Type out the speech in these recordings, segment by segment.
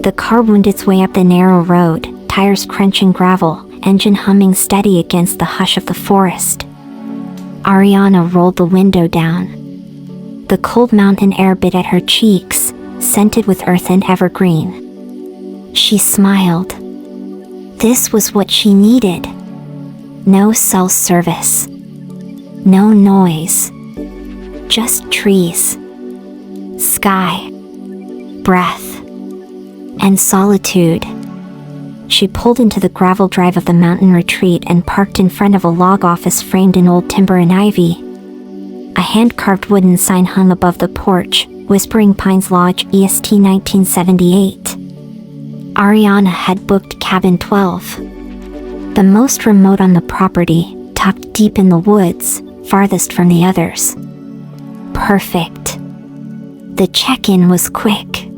The car wound its way up the narrow road, tires crunching gravel, engine humming steady against the hush of the forest. Arianna rolled the window down. The cold mountain air bit at her cheeks, scented with earth and evergreen. She smiled. This was what she needed. No cell service. No noise. Just trees. Sky. Breath. And solitude. She pulled into the gravel drive of the mountain retreat and parked in front of a log office framed in old timber and ivy. A hand-carved wooden sign hung above the porch, Whispering Pines Lodge, EST 1978. Arianna had booked cabin 12. The most remote on the property, tucked deep in the woods, farthest from the others. Perfect. The check-in was quick.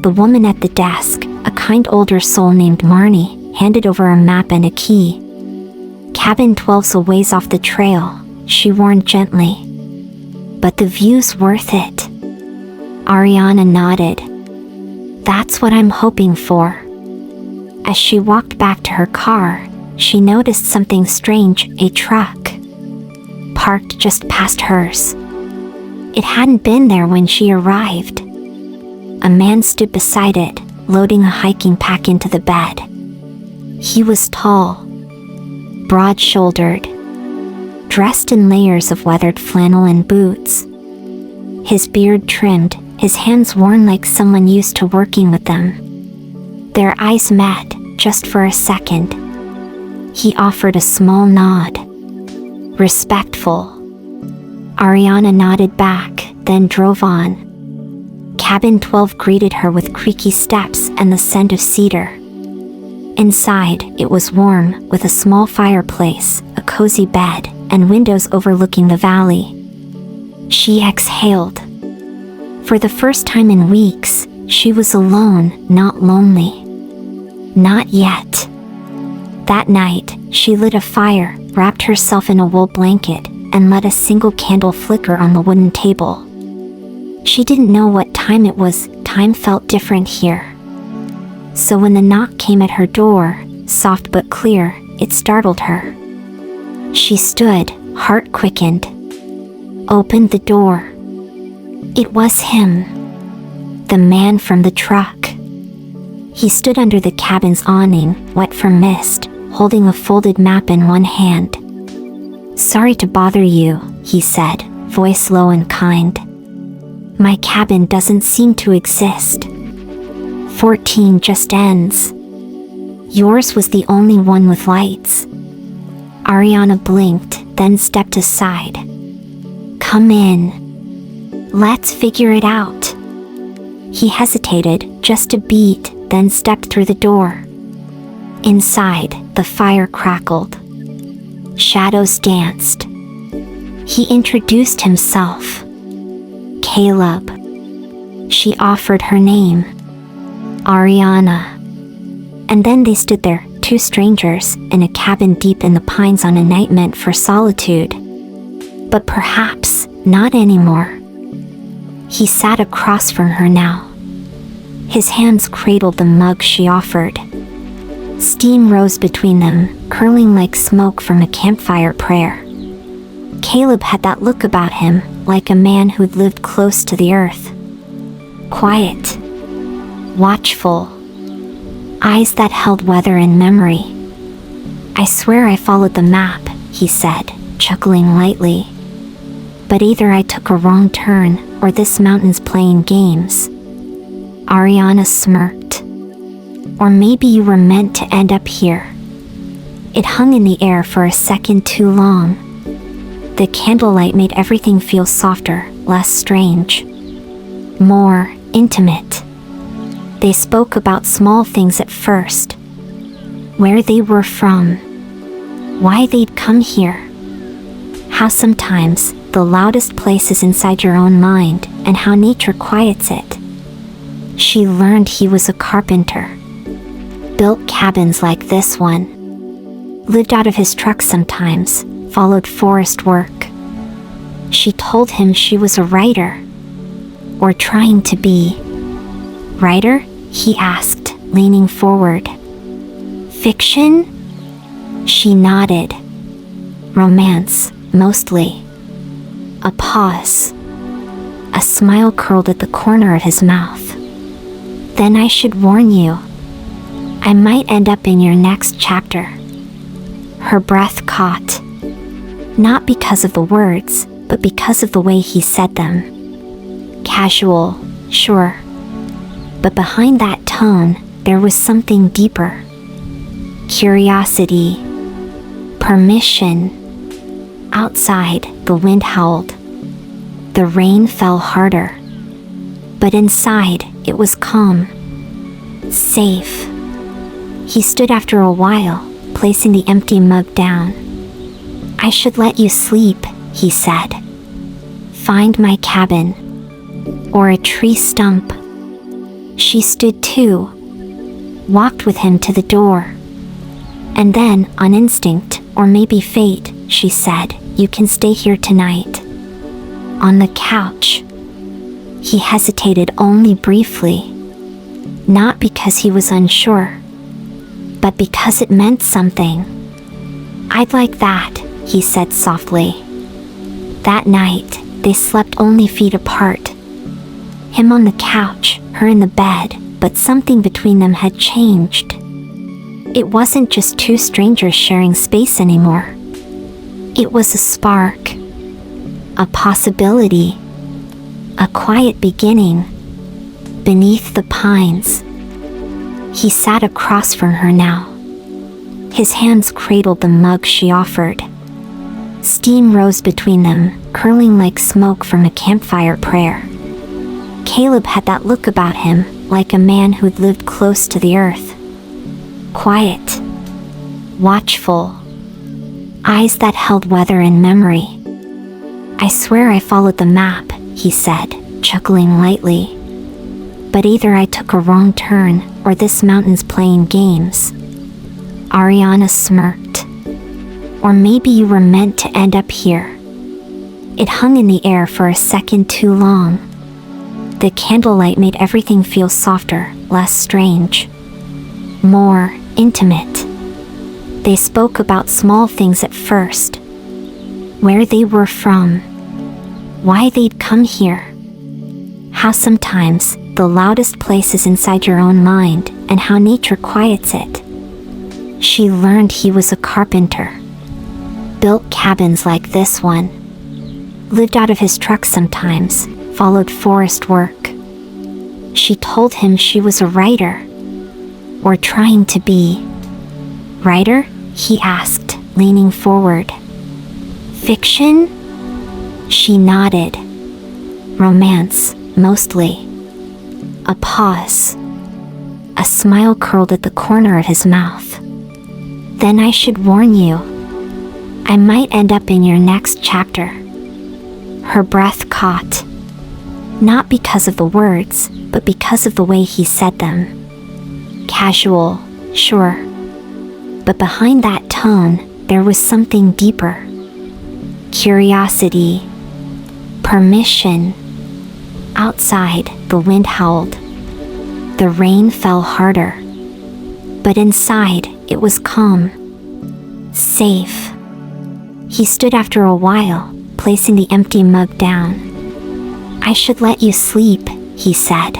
The woman at the desk, a kind older soul named Marnie, handed over a map and a key. Cabin 12's a ways off the trail, she warned gently. But the view's worth it. Arianna nodded. That's what I'm hoping for. As she walked back to her car, she noticed something strange, a truck. Parked just past hers. It hadn't been there when she arrived. A man stood beside it, loading a hiking pack into the bed. He was tall, broad-shouldered, dressed in layers of weathered flannel and boots. His beard trimmed, his hands worn like someone used to working with them. Their eyes met, just for a second. He offered a small nod. Respectful. Arianna nodded back, then drove on. Cabin 12 greeted her with creaky steps and the scent of cedar. Inside, it was warm, with a small fireplace, a cozy bed, and windows overlooking the valley. She exhaled. For the first time in weeks, she was alone, not lonely. Not yet. That night, she lit a fire, wrapped herself in a wool blanket, and let a single candle flicker on the wooden table. She didn't know what time it was, time felt different here. So when the knock came at her door, soft but clear, it startled her. She stood, heart quickened. Opened the door. It was him. The man from the truck. He stood under the cabin's awning, wet from mist, holding a folded map in one hand. Sorry to bother you, he said, voice low and kind. My cabin doesn't seem to exist. 14 just ends. Yours was the only one with lights. Arianna blinked, then stepped aside. Come in. Let's figure it out. He hesitated, just a beat, then stepped through the door. Inside, the fire crackled. Shadows danced. He introduced himself. Caleb. She offered her name. Arianna. And then they stood there, two strangers, in a cabin deep in the pines on a night meant for solitude. But perhaps not anymore. He sat across from her now. His hands cradled the mug she offered. Steam rose between them, curling like smoke from a campfire prayer. Caleb had that look about him, like a man who'd lived close to the earth. Quiet. Watchful. Eyes that held weather and memory. I swear I followed the map, he said, chuckling lightly. But either I took a wrong turn, or this mountain's playing games. Arianna smirked. Or maybe you were meant to end up here. It hung in the air for a second too long. The candlelight made everything feel softer, less strange. More intimate. They spoke about small things at first. Where they were from. Why they'd come here. How sometimes the loudest place is inside your own mind, and how nature quiets it. She learned he was a carpenter. Built cabins like this one. Lived out of his truck sometimes, followed forest work. She told him she was a writer. Or trying to be. Writer? he asked, leaning forward. Fiction? She nodded. Romance, mostly. A pause. A smile curled at the corner of his mouth. Then I should warn you. I might end up in your next chapter. Her breath caught. Not because of the words, but because of the way he said them. Casual, sure. But behind that tone, there was something deeper. Curiosity. Permission. Outside, the wind howled. The rain fell harder. But inside, it was calm. Safe. He stood after a while, placing the empty mug down. I should let you sleep, he said. Find my cabin. Or a tree stump. She stood too. Walked with him to the door. And then, on instinct, or maybe fate, she said, you can stay here tonight. On the couch. He hesitated only briefly. Not because he was unsure, but because it meant something. I'd like that, he said softly. That night, they slept only feet apart. Him on the couch, her in the bed, but something between them had changed. It wasn't just two strangers sharing space anymore. It was a spark. A possibility. A quiet beginning. Beneath the pines. He sat across from her now. His hands cradled the mug she offered. Steam rose between them, curling like smoke from a campfire prayer. Caleb had that look about him, like a man who'd lived close to the earth. Quiet. Watchful. Eyes that held weather and memory. I swear I followed the map, he said, chuckling lightly. But either I took a wrong turn, or this mountain's playing games. Arianna smirked. Or maybe you were meant to end up here. It hung in the air for a second too long. The candlelight made everything feel softer, less strange. More intimate. They spoke about small things at first. Where they were from. Why they'd come here. How sometimes the loudest place is inside your own mind, and how nature quiets it. She learned he was a carpenter. Built cabins like this one. Lived out of his truck sometimes, followed forest work. She told him she was a writer. Or trying to be. Writer? He asked, leaning forward. Fiction? She nodded. Romance, mostly. A pause. A smile curled at the corner of his mouth. Then I should warn you. I might end up in your next chapter. Her breath caught. Not because of the words, but because of the way he said them. Casual, sure. But behind that tone, there was something deeper. Curiosity. Permission. Outside, the wind howled. The rain fell harder. But inside, it was calm. Safe. He stood after a while, placing the empty mug down. I should let you sleep, he said.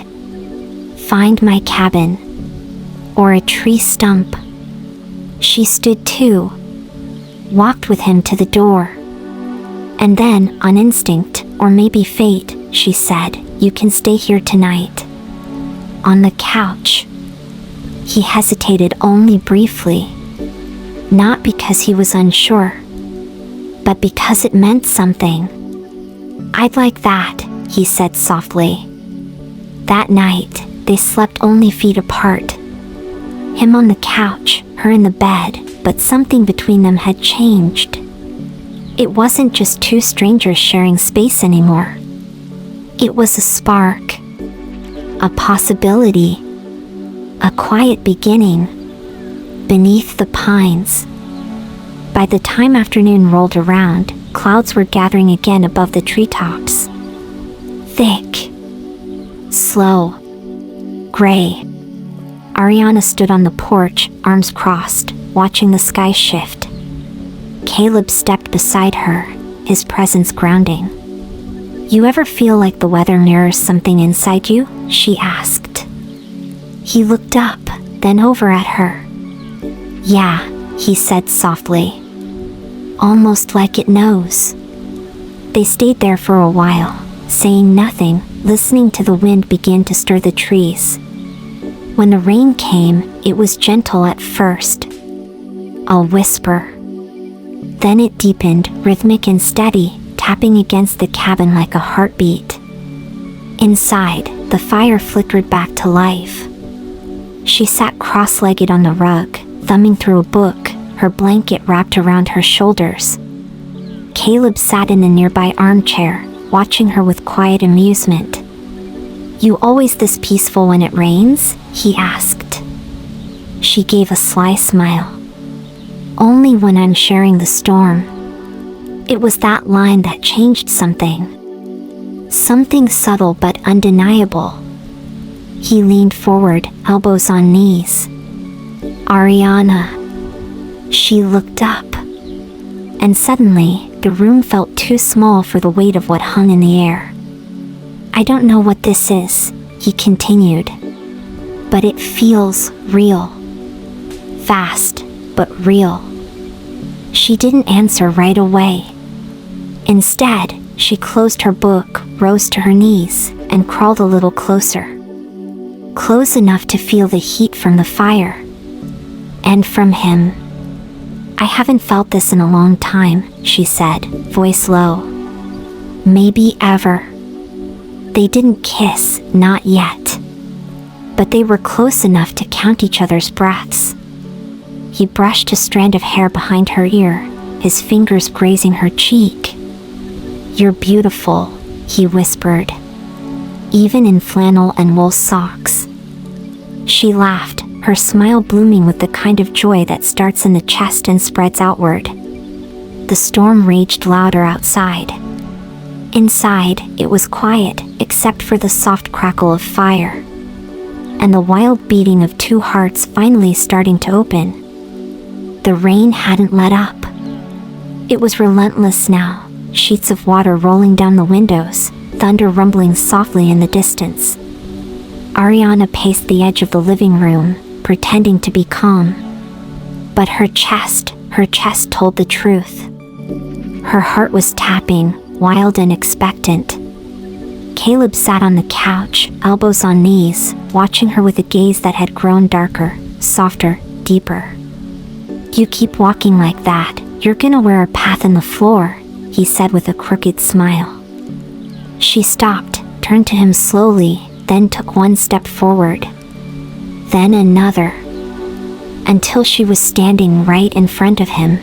Find my cabin. Or a tree stump. She stood too. Walked with him to the door. And then, on instinct, or maybe fate, she said, you can stay here tonight. On the couch. He hesitated only briefly. Not because he was unsure, but because it meant something. I'd like that, he said softly. That night, they slept only feet apart. Him on the couch, her in the bed, but something between them had changed. It wasn't just two strangers sharing space anymore. It was a spark. A possibility. A quiet beginning. Beneath the pines. By the time afternoon rolled around, clouds were gathering again above the treetops. Thick. Slow. Gray. Arianna stood on the porch, arms crossed, watching the sky shift. Caleb stepped beside her, his presence grounding. "You ever feel like the weather mirrors something inside you?" she asked. He looked up, then over at her. "Yeah," he said softly. "Almost like it knows." They stayed there for a while, saying nothing, listening to the wind begin to stir the trees. When the rain came, it was gentle at first. A whisper. Then it deepened, rhythmic and steady, tapping against the cabin like a heartbeat. Inside, the fire flickered back to life. She sat cross-legged on the rug, thumbing through a book, her blanket wrapped around her shoulders. Caleb sat in a nearby armchair, watching her with quiet amusement. "You always this peaceful when it rains?" he asked. She gave a sly smile. "Only when I'm sharing the storm." It was that line that changed something. Something subtle but undeniable. He leaned forward, elbows on knees. "Arianna." She looked up. And suddenly, the room felt too small for the weight of what hung in the air. "I don't know what this is," he continued. "But it feels real. Fast, but real." She didn't answer right away. Instead, she closed her book, rose to her knees, and crawled a little closer. Close enough to feel the heat from the fire. And from him. "I haven't felt this in a long time," she said, voice low. "Maybe ever." They didn't kiss, not yet. But they were close enough to count each other's breaths. He brushed a strand of hair behind her ear, his fingers grazing her cheek. "You're beautiful," he whispered. "Even in flannel and wool socks." She laughed, her smile blooming with the kind of joy that starts in the chest and spreads outward. The storm raged louder outside. Inside, it was quiet, except for the soft crackle of fire. And the wild beating of two hearts finally starting to open. The rain hadn't let up. It was relentless now, sheets of water rolling down the windows, thunder rumbling softly in the distance. Arianna paced the edge of the living room, pretending to be calm. But her chest told the truth. Her heart was tapping, wild and expectant. Caleb sat on the couch, elbows on knees, watching her with a gaze that had grown darker, softer, deeper. "You keep walking like that, you're gonna wear a path in the floor," he said with a crooked smile. She stopped, turned to him slowly, then took one step forward. Then another. Until she was standing right in front of him.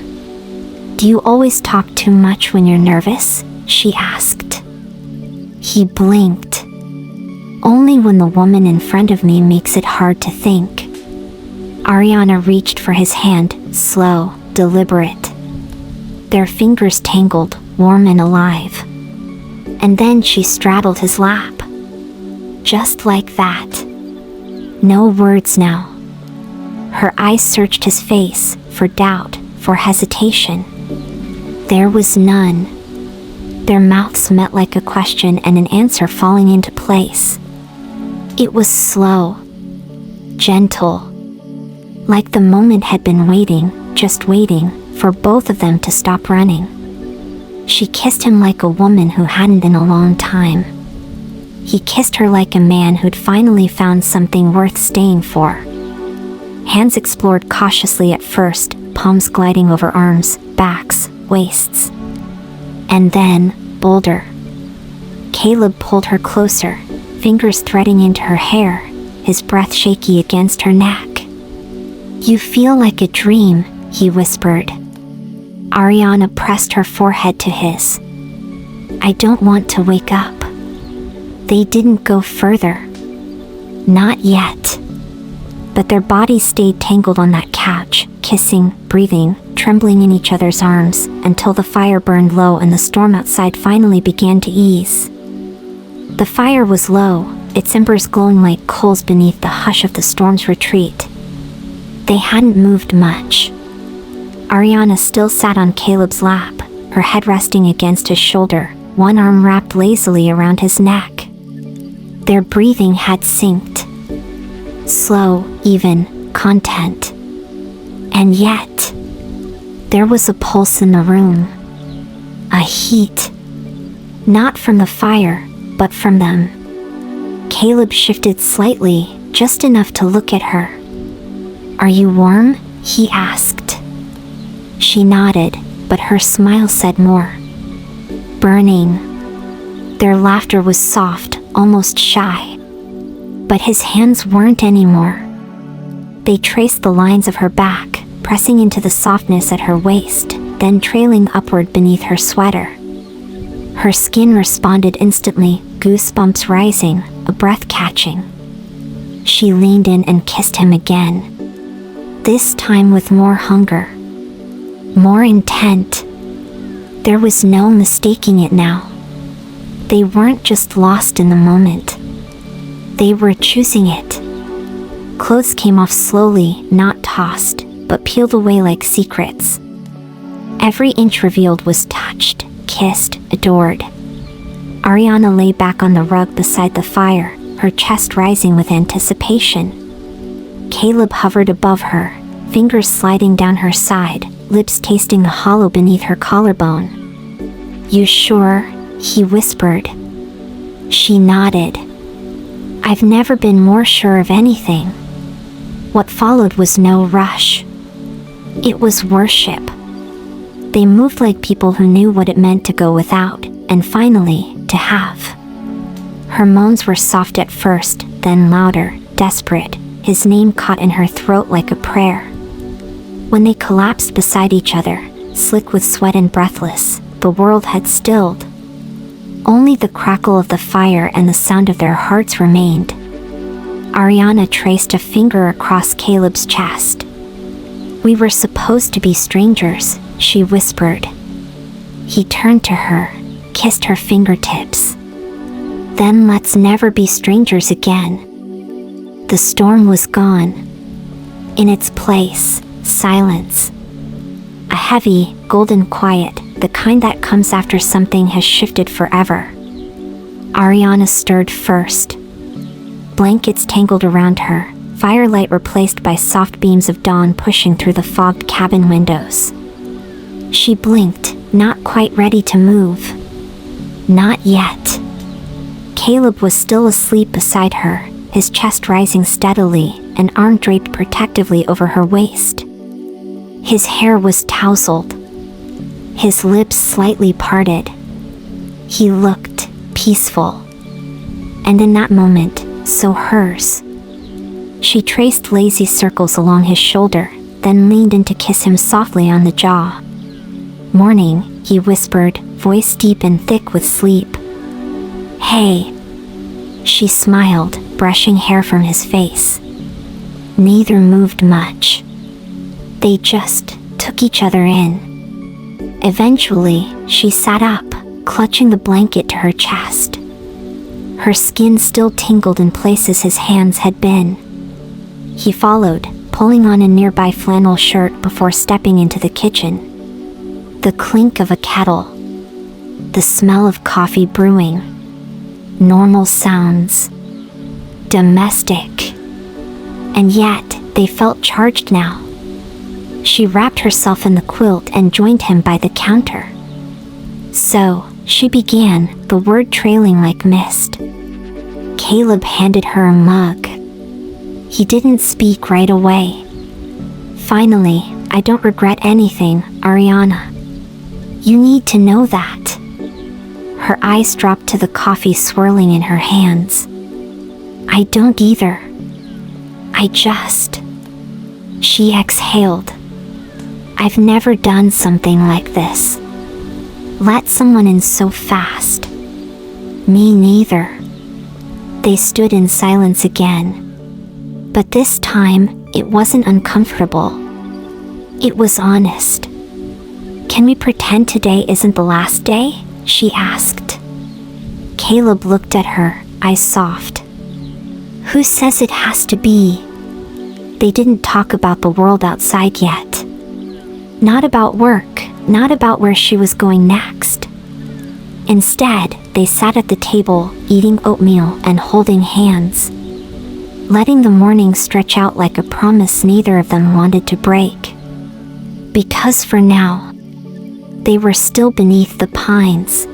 "Do you always talk too much when you're nervous?" she asked. He blinked. "Only when the woman in front of me makes it hard to think." Arianna reached for his hand, slow, deliberate. Their fingers tangled, warm and alive. And then she straddled his lap. Just like that. No words now. Her eyes searched his face, for doubt, for hesitation. There was none. Their mouths met like a question and an answer falling into place. It was slow. Gentle. Like the moment had been waiting, just waiting, for both of them to stop running. She kissed him like a woman who hadn't in a long time. He kissed her like a man who'd finally found something worth staying for. Hands explored cautiously at first, palms gliding over arms, backs, waists. And then, bolder. Caleb pulled her closer, fingers threading into her hair, his breath shaky against her neck. "You feel like a dream," he whispered. Arianna pressed her forehead to his. "I don't want to wake up." They didn't go further. Not yet. But their bodies stayed tangled on that couch, kissing, breathing, trembling in each other's arms, until the fire burned low and the storm outside finally began to ease. The fire was low, its embers glowing like coals beneath the hush of the storm's retreat. They hadn't moved much. Arianna still sat on Caleb's lap, her head resting against his shoulder, one arm wrapped lazily around his neck. Their breathing had synced. Slow, even, content. And yet, there was a pulse in the room. A heat. Not from the fire, but from them. Caleb shifted slightly, just enough to look at her. "Are you warm?" he asked. She nodded, but her smile said more. "Burning." Their laughter was soft, almost shy. But his hands weren't anymore. They traced the lines of her back, pressing into the softness at her waist, then trailing upward beneath her sweater. Her skin responded instantly, goosebumps rising, a breath catching. She leaned in and kissed him again. This time with more hunger. More intent. There was no mistaking it now. They weren't just lost in the moment. They were choosing it. Clothes came off slowly, not tossed, but peeled away like secrets. Every inch revealed was touched, kissed, adored. Arianna lay back on the rug beside the fire, her chest rising with anticipation. Caleb hovered above her, fingers sliding down her side, lips tasting the hollow beneath her collarbone. "You sure?" he whispered. She nodded. "I've never been more sure of anything." What followed was no rush. It was worship. They moved like people who knew what it meant to go without, and finally, to have. Her moans were soft at first, then louder, desperate, his name caught in her throat like a prayer. When they collapsed beside each other, slick with sweat and breathless, the world had stilled. Only the crackle of the fire and the sound of their hearts remained. Arianna traced a finger across Caleb's chest. "We were supposed to be strangers," she whispered. He turned to her, kissed her fingertips. "Then let's never be strangers again." The storm was gone. In its place, silence. A heavy, golden quiet, the kind that comes after something has shifted forever. Arianna stirred first. Blankets tangled around her, firelight replaced by soft beams of dawn pushing through the fogged cabin windows. She blinked, not quite ready to move. Not yet. Caleb was still asleep beside her, his chest rising steadily, an arm draped protectively over her waist. His hair was tousled, his lips slightly parted. He looked peaceful. And in that moment, so hers. She traced lazy circles along his shoulder, then leaned in to kiss him softly on the jaw. "Morning," he whispered, voice deep and thick with sleep. "Hey." She smiled, brushing hair from his face. Neither moved much. They just took each other in. Eventually, she sat up, clutching the blanket to her chest. Her skin still tingled in places his hands had been. He followed, pulling on a nearby flannel shirt before stepping into the kitchen. The clink of a kettle. The smell of coffee brewing. Normal sounds. Domestic. And yet, they felt charged now. She wrapped herself in the quilt and joined him by the counter. "So," she began, the word trailing like mist. Caleb handed her a mug. He didn't speak right away. "Finally, I don't regret anything, Arianna. You need to know that." Her eyes dropped to the coffee swirling in her hands. "I don't either. I just..." She exhaled. "I've never done something like this. Let someone in so fast." "Me neither." They stood in silence again. But this time, it wasn't uncomfortable. It was honest. "Can we pretend today isn't the last day?" she asked. Caleb looked at her, eyes soft. Who says it has to be? They didn't talk about the world outside yet. Not about work, not about where she was going next. Instead, they sat at the table, eating oatmeal and holding hands, letting the morning stretch out like a promise neither of them wanted to break. Because for now, they were still beneath the pines,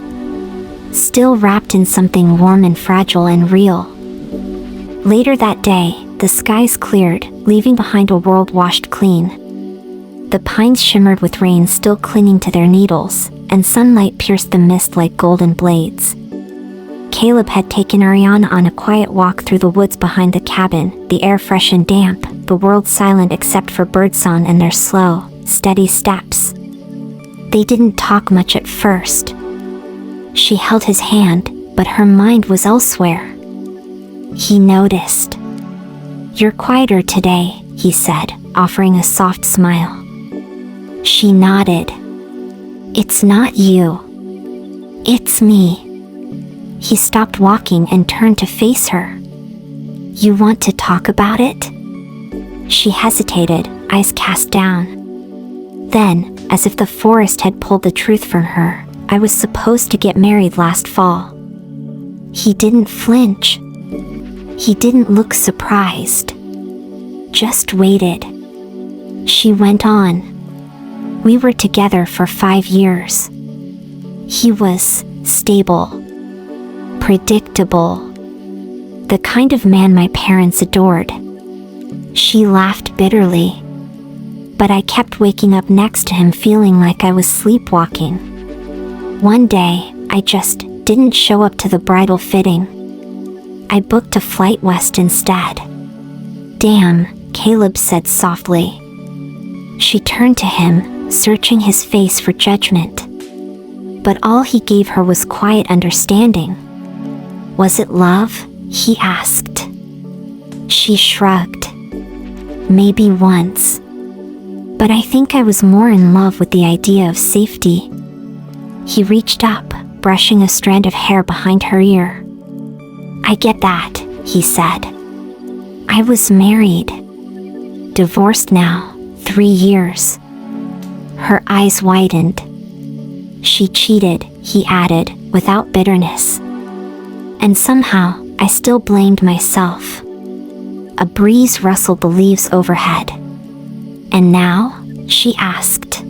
still wrapped in something warm and fragile and real. Later that day, the skies cleared, leaving behind a world washed clean. The pines shimmered with rain still clinging to their needles, and sunlight pierced the mist like golden blades. Caleb had taken Arianna on a quiet walk through the woods behind the cabin, the air fresh and damp, the world silent except for birdsong and their slow, steady steps. They didn't talk much at first. She held his hand, but her mind was elsewhere. He noticed. "You're quieter today," he said, offering a soft smile. She nodded. "It's not you. It's me." He stopped walking and turned to face her. "You want to talk about it?" She hesitated, eyes cast down. Then, as if the forest had pulled the truth from her, "I was supposed to get married last fall." He didn't flinch. He didn't look surprised. Just waited. She went on. "We were together for 5 years. He was stable, predictable, the kind of man my parents adored." She laughed bitterly. "But I kept waking up next to him feeling like I was sleepwalking. One day, I just didn't show up to the bridal fitting. I booked a flight west instead." "Damn," Caleb said softly. She turned to him, searching his face for judgment. But all he gave her was quiet understanding. "Was it love?" he asked. She shrugged. "Maybe once. But I think I was more in love with the idea of safety." He reached up, brushing a strand of hair behind her ear. "I get that," he said. "I was married. Divorced now, 3 years." Her eyes widened. "She cheated," he added, without bitterness. "And somehow, I still blamed myself." A breeze rustled the leaves overhead. "And now?" she asked.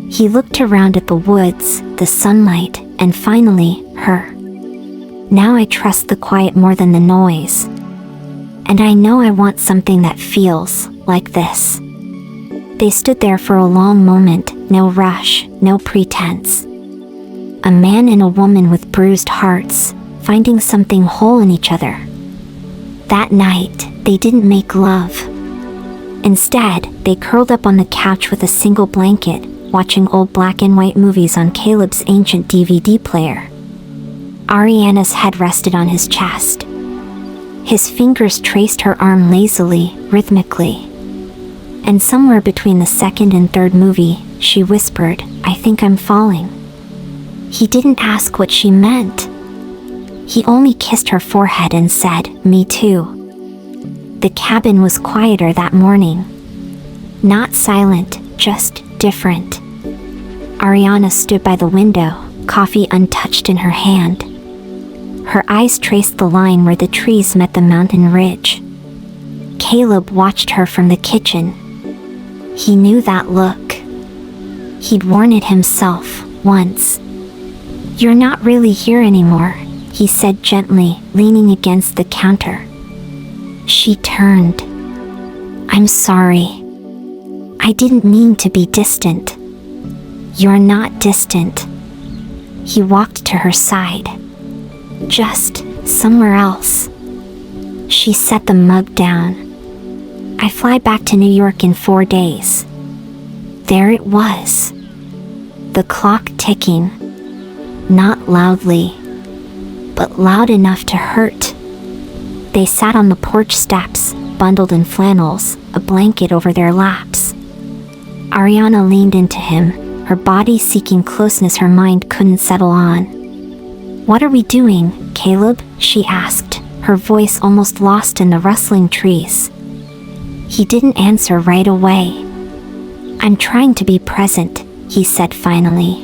He looked around at the woods, the sunlight, and finally, her. "Now I trust the quiet more than the noise. And I know I want something that feels like this." They stood there for a long moment, no rush, no pretense. A man and a woman with bruised hearts, finding something whole in each other. That night, they didn't make love. Instead, they curled up on the couch with a single blanket, watching old black and white movies on Caleb's ancient DVD player. Arianna's head rested on his chest. His fingers traced her arm lazily, rhythmically. And somewhere between the second and third movie, she whispered, "I think I'm falling." He didn't ask what she meant. He only kissed her forehead and said, "Me too." The cabin was quieter that morning. Not silent, just different. Arianna stood by the window, coffee untouched in her hand. Her eyes traced the line where the trees met the mountain ridge. Caleb watched her from the kitchen. He knew that look. He'd worn it himself, once. "You're not really here anymore," he said gently, leaning against the counter. She turned. "I'm sorry. I didn't mean to be distant." "You're not distant." He walked to her side. "Just somewhere else." She set the mug down. "I fly back to New York in 4 days." There it was. The clock ticking. Not loudly, but loud enough to hurt. They sat on the porch steps, bundled in flannels, a blanket over their laps. Arianna leaned into him, her body seeking closeness her mind couldn't settle on. "What are we doing, Caleb?" she asked, her voice almost lost in the rustling trees. He didn't answer right away. "I'm trying to be present," he said finally.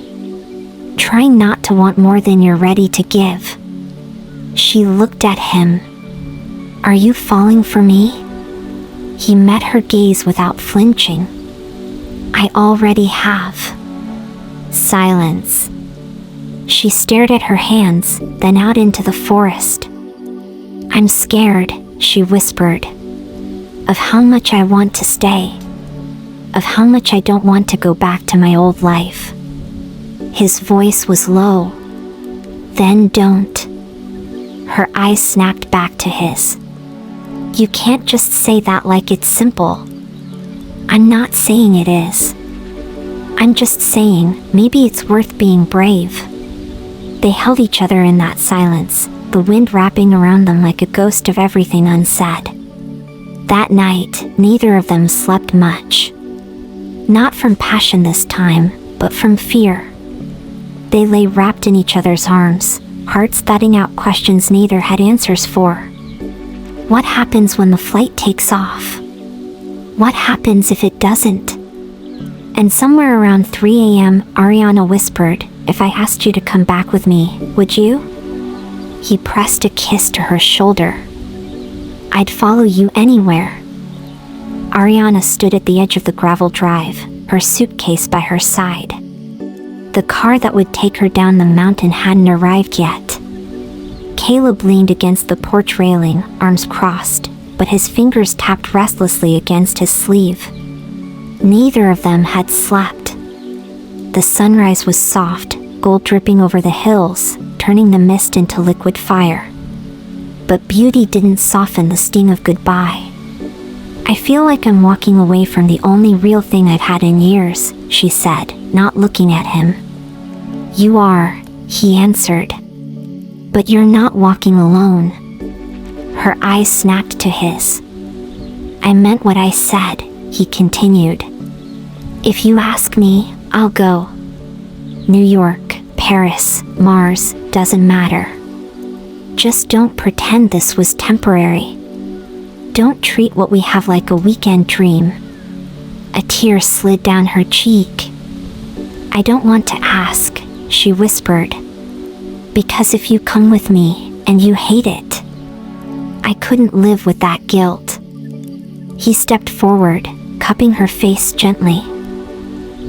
"Trying not to want more than you're ready to give." She looked at him. "Are you falling for me?" He met her gaze without flinching. "I already have." Silence. She stared at her hands, then out into the forest. "I'm scared," she whispered. "Of how much I want to stay. Of how much I don't want to go back to my old life." His voice was low. "Then don't." Her eyes snapped back to his. "You can't just say that like it's simple." "I'm not saying it is. I'm just saying maybe it's worth being brave." They held each other in that silence, the wind wrapping around them like a ghost of everything unsaid. That night, neither of them slept much. Not from passion this time, but from fear. They lay wrapped in each other's arms, hearts thudding out questions neither had answers for. What happens when the flight takes off? What happens if it doesn't? And somewhere around 3 a.m., Arianna whispered, "If I asked you to come back with me, would you?" He pressed a kiss to her shoulder. "I'd follow you anywhere." Arianna stood at the edge of the gravel drive, her suitcase by her side. The car that would take her down the mountain hadn't arrived yet. Caleb leaned against the porch railing, arms crossed, but his fingers tapped restlessly against his sleeve. Neither of them had slept. The sunrise was soft, gold dripping over the hills, turning the mist into liquid fire. But beauty didn't soften the sting of goodbye. "I feel like I'm walking away from the only real thing I've had in years," she said, not looking at him. "You are," he answered. "But you're not walking alone." Her eyes snapped to his. "I meant what I said," he continued. "If you ask me, I'll go. New York, Paris, Mars, doesn't matter. Just don't pretend this was temporary. Don't treat what we have like a weekend dream." A tear slid down her cheek. "I don't want to ask," she whispered. "Because if you come with me, and you hate it, I couldn't live with that guilt." He stepped forward, cupping her face gently.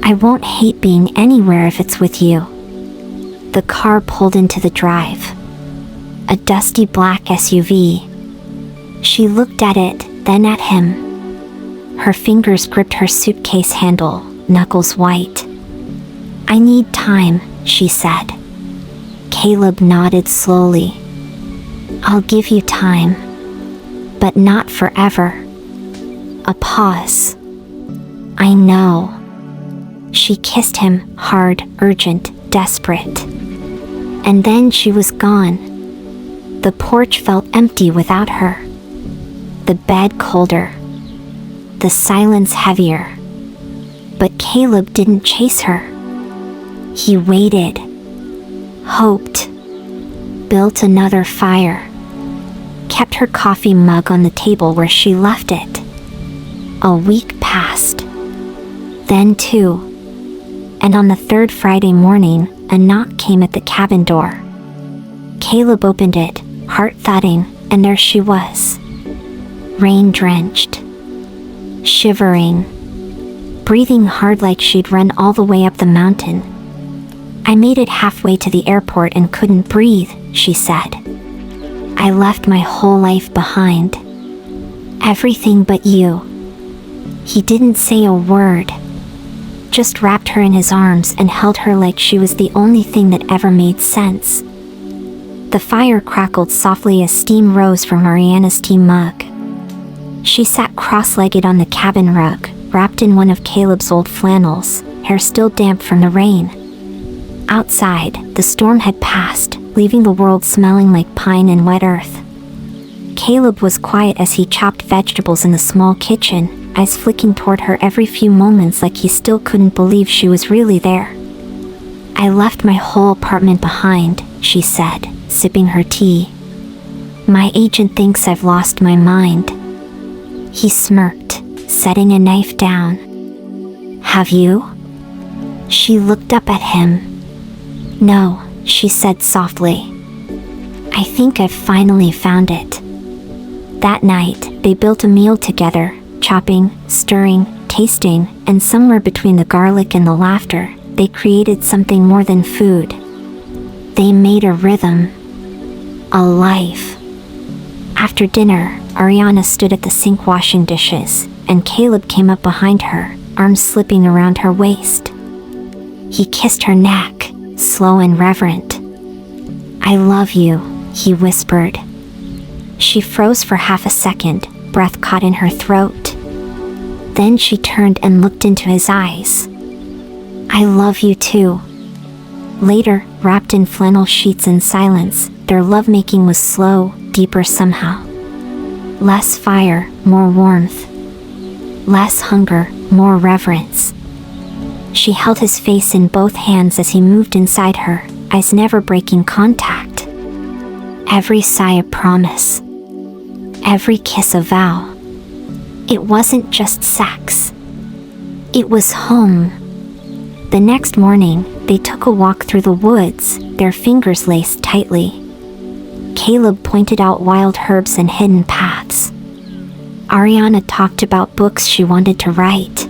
"I won't hate being anywhere if it's with you." The car pulled into the drive. A dusty black SUV. She looked at it, then at him. Her fingers gripped her suitcase handle, knuckles white. "I need time," she said. Caleb nodded slowly. "I'll give you time. But not forever." A pause. "I know." She kissed him, hard, urgent, desperate. And then she was gone. The porch felt empty without her. The bed colder. The silence heavier. But Caleb didn't chase her. He waited. Hoped. Built another fire. Kept her coffee mug on the table where she left it. A week passed. Then 2. And on the 3rd Friday morning, a knock came at the cabin door. Caleb opened it, heart thudding, and there she was. Rain-drenched. Shivering. Breathing hard like she'd run all the way up the mountain. "I made it halfway to the airport and couldn't breathe," she said. "I left my whole life behind. Everything but you." He didn't say a word. Just wrapped her in his arms and held her like she was the only thing that ever made sense. The fire crackled softly as steam rose from Arianna's tea mug. She sat cross-legged on the cabin rug, wrapped in one of Caleb's old flannels, hair still damp from the rain. Outside, the storm had passed, leaving the world smelling like pine and wet earth. Caleb was quiet as he chopped vegetables in the small kitchen, eyes flicking toward her every few moments like he still couldn't believe she was really there. "I left my whole apartment behind," she said, sipping her tea. "My agent thinks I've lost my mind." He smirked, setting a knife down. "Have you?" She looked up at him. "No," she said softly. "I think I've finally found it." That night, they built a meal together, chopping, stirring, tasting, and somewhere between the garlic and the laughter, they created something more than food. They made a rhythm. A life. After dinner, Arianna stood at the sink washing dishes, and Caleb came up behind her, arms slipping around her waist. He kissed her neck, slow and reverent. "I love you," he whispered. She froze for half a second, breath caught in her throat. Then she turned and looked into his eyes. "I love you too." Later, wrapped in flannel sheets in silence, their lovemaking was slow, deeper somehow. Less fire, more warmth. Less hunger, more reverence. She held his face in both hands as he moved inside her, eyes never breaking contact. Every sigh a promise. Every kiss a vow. It wasn't just sex. It was home. The next morning, they took a walk through the woods, their fingers laced tightly. Caleb pointed out wild herbs and hidden paths. Arianna talked about books she wanted to write.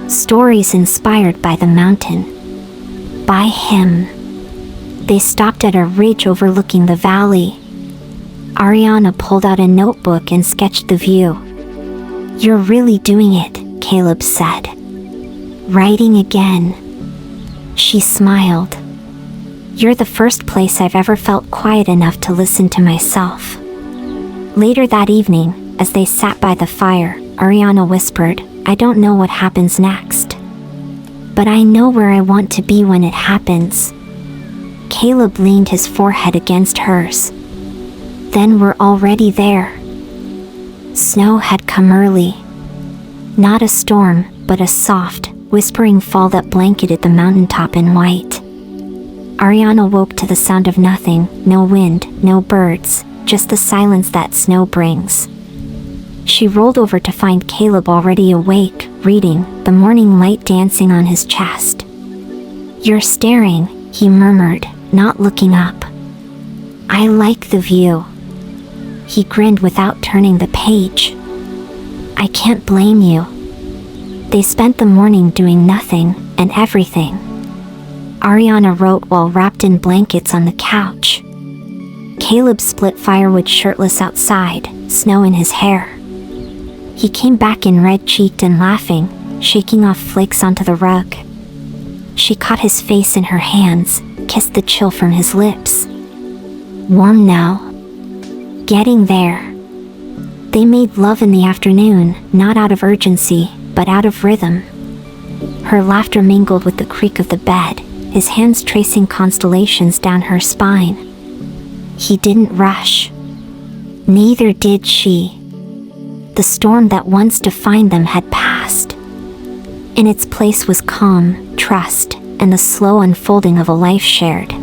Stories inspired by the mountain. By him. They stopped at a ridge overlooking the valley. Arianna pulled out a notebook and sketched the view. "You're really doing it," Caleb said. "Writing again." She smiled. "You're the first place I've ever felt quiet enough to listen to myself." Later that evening, as they sat by the fire, Arianna whispered, "I don't know what happens next. But I know where I want to be when it happens." Caleb leaned his forehead against hers. "Then we're already there." Snow had come early. Not a storm, but a soft, whispering fall that blanketed the mountaintop in white. Arianna woke to the sound of nothing, no wind, no birds, just the silence that snow brings. She rolled over to find Caleb already awake, reading, the morning light dancing on his chest. "You're staring," he murmured, not looking up. "I like the view." He grinned without turning the page. "I can't blame you." They spent the morning doing nothing and everything. Arianna wrote while wrapped in blankets on the couch. Caleb split firewood shirtless outside, snow in his hair. He came back in red-cheeked and laughing, shaking off flakes onto the rug. She caught his face in her hands, kissed the chill from his lips. "Warm now?" "Getting there." They made love in the afternoon, not out of urgency, but out of rhythm. Her laughter mingled with the creak of the bed, his hands tracing constellations down her spine. He didn't rush. Neither did she. The storm that once defined them had passed. In its place was calm, trust, and the slow unfolding of a life shared.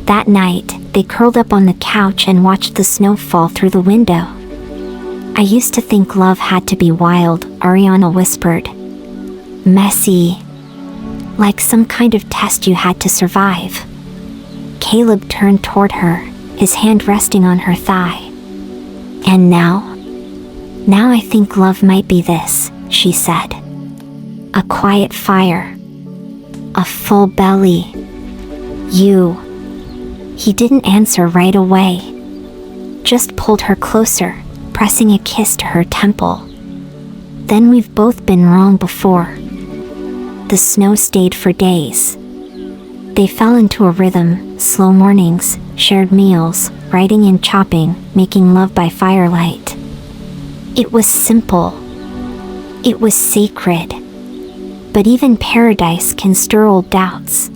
That night, they curled up on the couch and watched the snow fall through the window. "I used to think love had to be wild," Arianna whispered. "Messy. Like some kind of test you had to survive." Caleb turned toward her, his hand resting on her thigh. "And now? Now I think love might be this," she said. "A quiet fire. A full belly. You." He didn't answer right away. Just pulled her closer, pressing a kiss to her temple. "Then we've both been wrong before." The snow stayed for days. They fell into a rhythm, slow mornings, shared meals, writing and chopping, making love by firelight. It was simple. It was sacred. But even paradise can stir old doubts.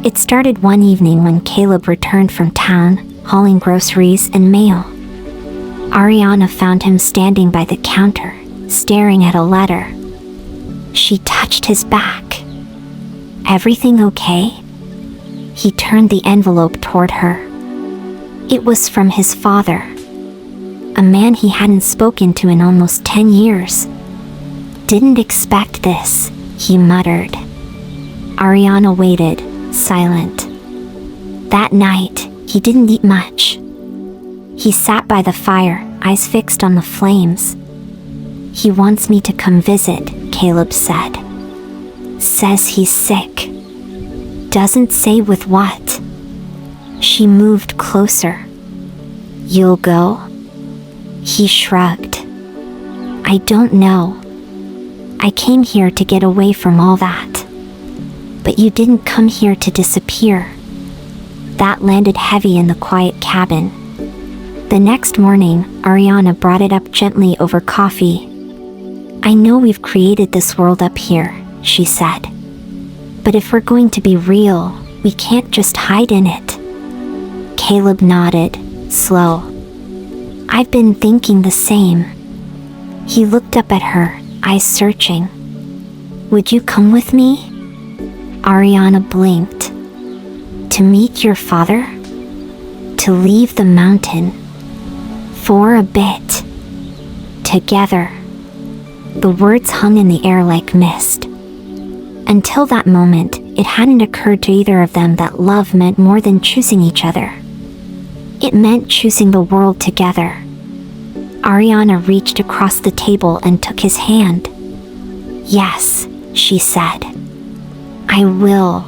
It started one evening when Caleb returned from town, hauling groceries and mail. Arianna found him standing by the counter, staring at a letter. She touched his back. "Everything okay?" He turned the envelope toward her. It was from his father, a man he hadn't spoken to in almost 10 years. "Didn't expect this," he muttered. Arianna waited, silent. That night, he didn't eat much. He sat by the fire, eyes fixed on the flames. "He wants me to come visit," Caleb said. "Says he's sick. Doesn't say with what." She moved closer. "You'll go?" He shrugged. "I don't know. I came here to get away from all that. But you didn't come here to disappear." That landed heavy in the quiet cabin. The next morning, Arianna brought it up gently over coffee. "I know we've created this world up here," she said. "But if we're going to be real, we can't just hide in it." Caleb nodded, slow. "I've been thinking the same." He looked up at her, eyes searching. "Would you come with me?" Arianna blinked. "To meet your father? To leave the mountain? For a bit? Together?" The words hung in the air like mist. Until that moment, it hadn't occurred to either of them that love meant more than choosing each other. It meant choosing the world together. Arianna reached across the table and took his hand. "Yes," she said. "I will."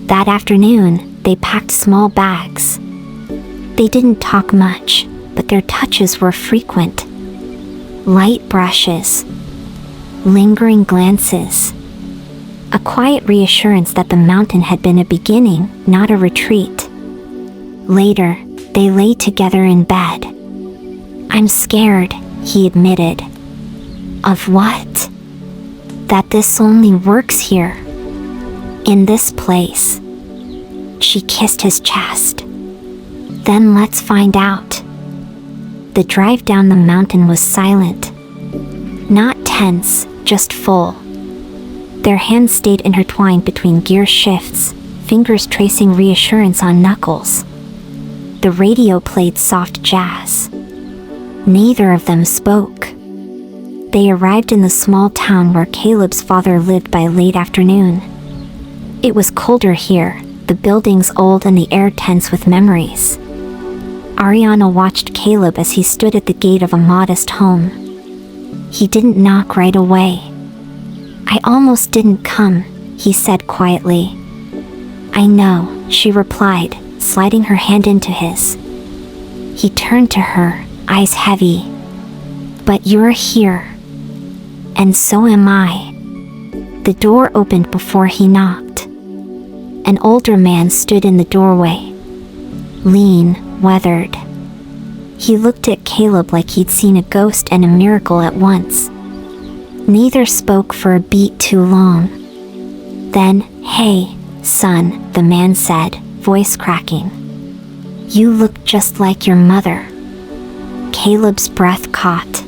That afternoon, they packed small bags. They didn't talk much, but their touches were frequent. Light brushes, lingering glances, a quiet reassurance that the mountain had been a beginning, not a retreat. Later, they lay together in bed. "I'm scared," he admitted. "Of what?" "That this only works here. In this place." She kissed his chest. "Then let's find out." The drive down the mountain was silent. Not tense, just full. Their hands stayed intertwined between gear shifts, fingers tracing reassurance on knuckles. The radio played soft jazz. Neither of them spoke. They arrived in the small town where Caleb's father lived by late afternoon. It was colder here, the buildings old and the air tense with memories. Arianna watched Caleb as he stood at the gate of a modest home. He didn't knock right away. "I almost didn't come," he said quietly. "I know," she replied, sliding her hand into his. He turned to her, eyes heavy. "But you're here. And so am I." The door opened before he knocked. An older man stood in the doorway. Lean, weathered. He looked at Caleb like he'd seen a ghost and a miracle at once. Neither spoke for a beat too long. Then, "Hey, son," the man said, voice cracking. "You look just like your mother." Caleb's breath caught.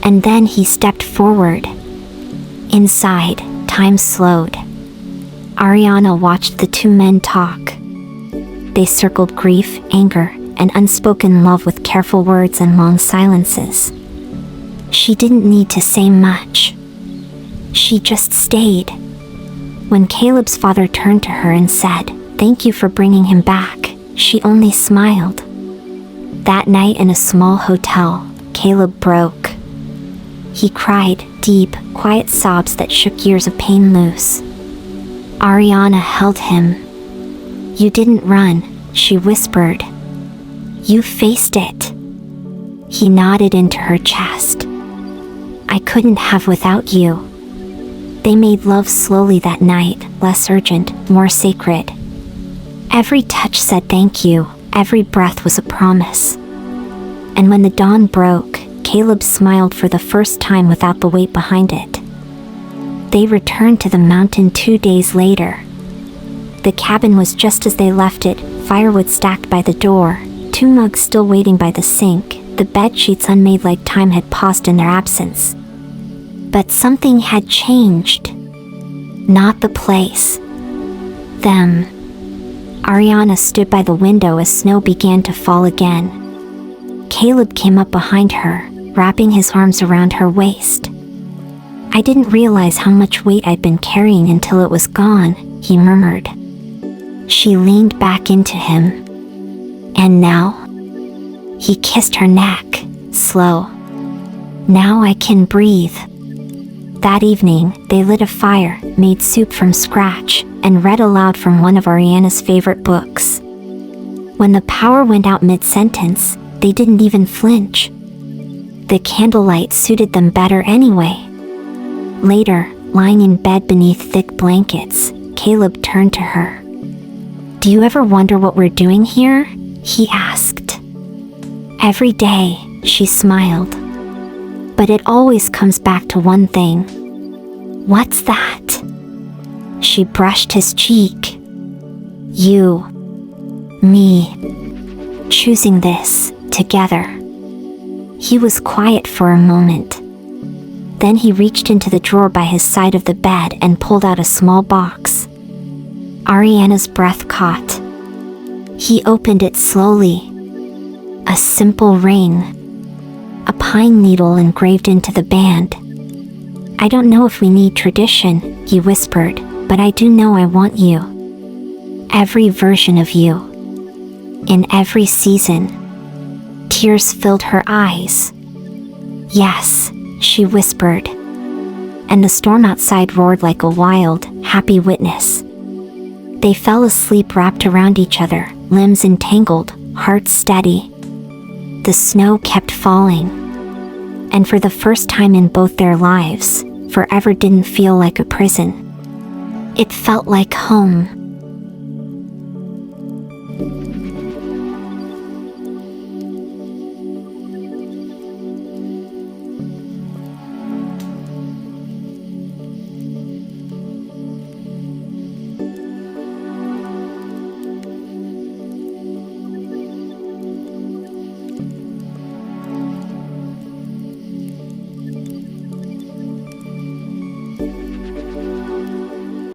And then he stepped forward. Inside, time slowed. Arianna watched the two men talk. They circled grief, anger, and unspoken love with careful words and long silences. She didn't need to say much. She just stayed. When Caleb's father turned to her and said, "Thank you for bringing him back," she only smiled. That night in a small hotel, Caleb broke. He cried, deep, quiet sobs that shook years of pain loose. Arianna held him. "You didn't run," she whispered. "You faced it." He nodded into her chest. "I couldn't have without you." They made love slowly that night, less urgent, more sacred. Every touch said thank you, every breath was a promise. And when the dawn broke, Caleb smiled for the first time without the weight behind it. They returned to the mountain 2 days later. The cabin was just as they left it, firewood stacked by the door, 2 mugs still waiting by the sink, the bed sheets unmade like time had paused in their absence. But something had changed. Not the place. Them. Arianna stood by the window as snow began to fall again. Caleb came up behind her, wrapping his arms around her waist. "I didn't realize how much weight I'd been carrying until it was gone," he murmured. She leaned back into him. "And now?" He kissed her neck, slow. "Now I can breathe." That evening, they lit a fire, made soup from scratch, and read aloud from one of Arianna's favorite books. When the power went out mid-sentence, they didn't even flinch. The candlelight suited them better anyway. Later, lying in bed beneath thick blankets, Caleb turned to her. "Do you ever wonder what we're doing here?" he asked. "Every day," she smiled. "But it always comes back to one thing." "What's that?" She brushed his cheek. "You. Me. Choosing this, together." He was quiet for a moment. Then he reached into the drawer by his side of the bed and pulled out a small box. Arianna's breath caught. He opened it slowly. A simple ring. A pine needle engraved into the band. "I don't know if we need tradition," he whispered, "but I do know I want you. Every version of you. In every season." Tears filled her eyes. "Yes," she whispered. And the storm outside roared like a wild, happy witness. They fell asleep wrapped around each other, limbs entangled, hearts steady. The snow kept falling. And for the first time in both their lives, forever didn't feel like a prison. It felt like home.